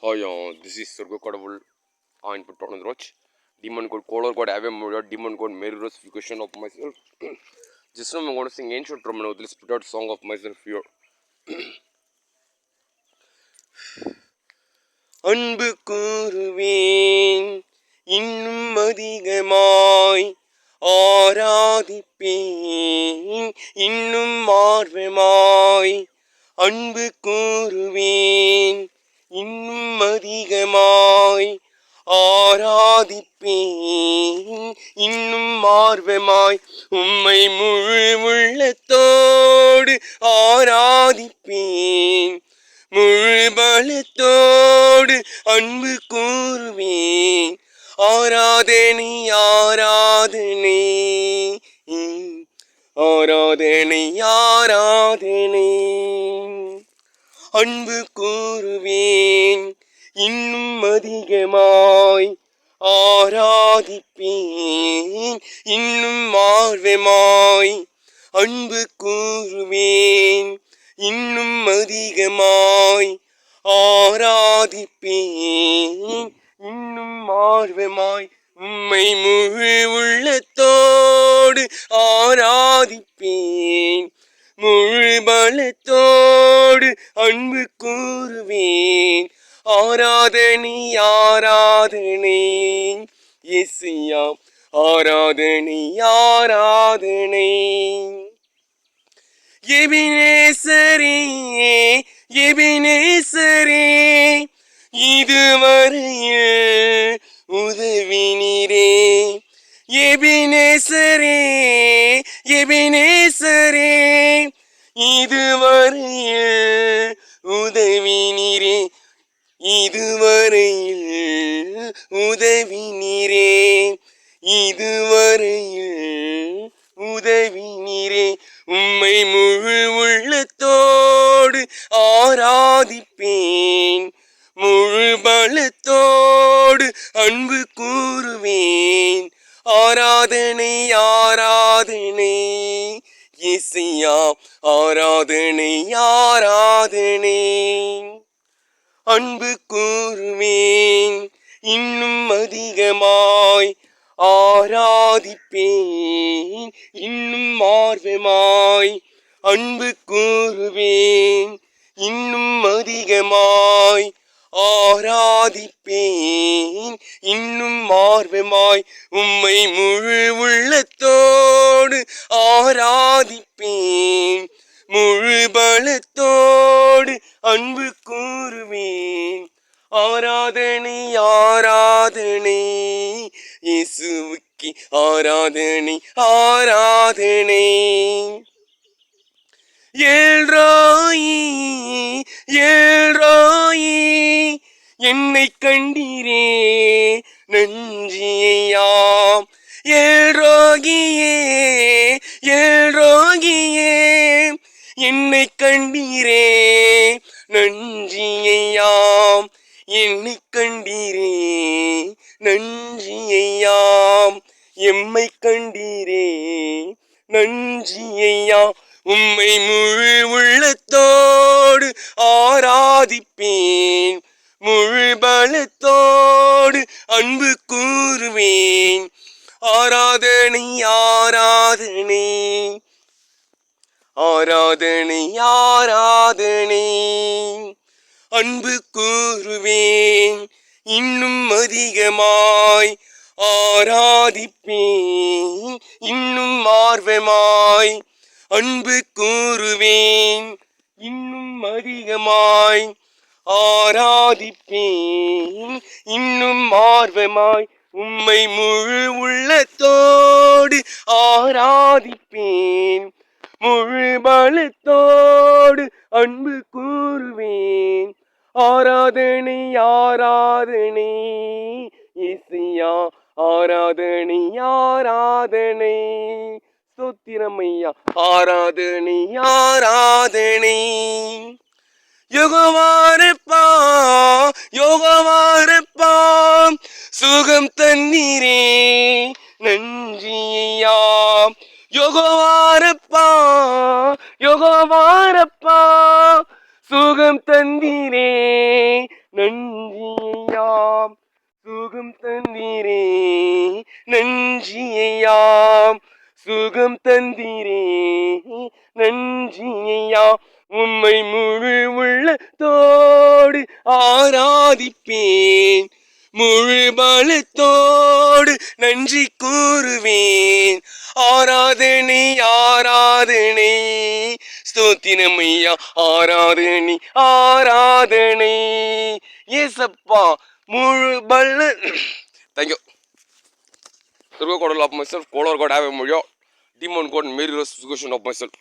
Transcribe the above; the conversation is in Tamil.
Hi, this is Surga Kadavul. I'm Patron Roch. Demon God, Color God, Ave Maria, Demon God, Merification of myself. Just now I'm going to sing ancient Romano, this put out song of myself here. அன்பு கூறுவேன் இன்னும் அதிகமாய் ஆராதிப்பேன் இன்னும் ஆர்வமாய் அன்பு கூறுவேன் இன்னும் அதிகமாய் ஆராதிப்பேன் இன்னும் ஆர்வமாய் உம்மை முழு உள்ளத்தோடு ஆராதிப்பேன் முழு பலத்தோடு அன்பு கூறுவேன் ஆராதனை ஆராதனை ஆராதனை ஆராதனை அன்பு கூறுவேன் இன்னும் அதிகமாய் ஆராதிப்பேன் இன்னும் ஆர்வமாய் அன்பு கூறுவேன் இன்னும் அதிகமாய் ஆராதிப்பேன் இன்னும் ஆர்வமாய் உம்மை முழு உள்ளத்தோடு ஆராதிப்பேன் முழு பலத்தோடு அன்பு கூறுவேன் ஆராதனை ஆராதனை இயேசுயா ஆராதனை ஆராதனை எபினேசரே எபினேசரே இதுவரையில் உதவி நீரே எபினேசரே எபினேசரே இதுவரையில் உதவி நீரே இதுவரையில் உதவி நீரே இதுவரையில் உதவி நீரே உம்மை முழு உள்ளத்தோடு ஆராதிப்பேன் முழு பலத்தோடு அன்பு கூறுவேன் ஆராதனை ஆராதனை இயேசுயா ஆராதனை ஆராதனை அன்பு கூறுவேன் இன்னும் அதிகமாய் ஆராதிப்பேன் இன்னும் ஆர்வமாய் அன்பு கூறுவேன் இன்னும் அதிகமாய் ஆராதிப்பேன் இன்னும் ஆர்வமாய் உம்மை முழு உள்ளத்தோடு ஆராதிப்பேன் முழு பலத்தோடு அன்பு கூறுவேன் ஆராதனை ஆராதனை இயேசுவுக்கு ஆராதனை ஆராதனை ஏழ்ராயி ஏழ்ராயி என்னை கண்டீரே நன்றியாம் ஏழ்ராகியே ஏழ்ராகியே என்னை கண்டீரே நன்றியாம் என்னை கண்டீரே நன்றியாம் எம்மை கண்டீரே நன்றியாம் உம்மை முழு உள்ளத்தோடு ஆராதிப்பேன் முழு பலத்தோடு அன்பு கூறுவேன் ஆராதனை ஆராதனை ஆராதனை ஆராதனை அன்பு கூறுவேன் இன்னும் அதிகமாய் ஆராதிப்பேன் இன்னும் ஆர்வமாய் அன்பு கூறுவேன் இன்னும் அதிகமாய் ஆராதிப்பேன் இன்னும் ஆர்வமாய் உம்மை முழு உள்ளத்தோடு ஆராதிப்பேன் முழு பலத்தோடு அன்பு கூறுவேன் ஆராதனை ஆராதனை இயேசுயா ஆராதனை ஆராதனை ஸ்தோத்திரமையா ஆராதனை ஆராதனை யோகவாரப்பா யோகவாரப்பா சுகம் தந்தீரே நன்றியா யோகவாரப்பா யோகவாரப்பா சுகம் தந்தீரே நன்றி தந்தீரே நஞ்சியாம் சுகம் தந்தீரே நஞ்சியாம் உம்மை முழு உள்ளத்தோடு ஆராதிப்பேன் முழு பலத்தோடு நன்றி கூறுவேன் ஆராதனை ஆராதனை ஸ்தோத்திரம் ஐயா ஆராதனை ஆராதனை ஏசப்பா முழு பல thank you Surga God of myself, color God have a demon God, Mary Rose, of myself.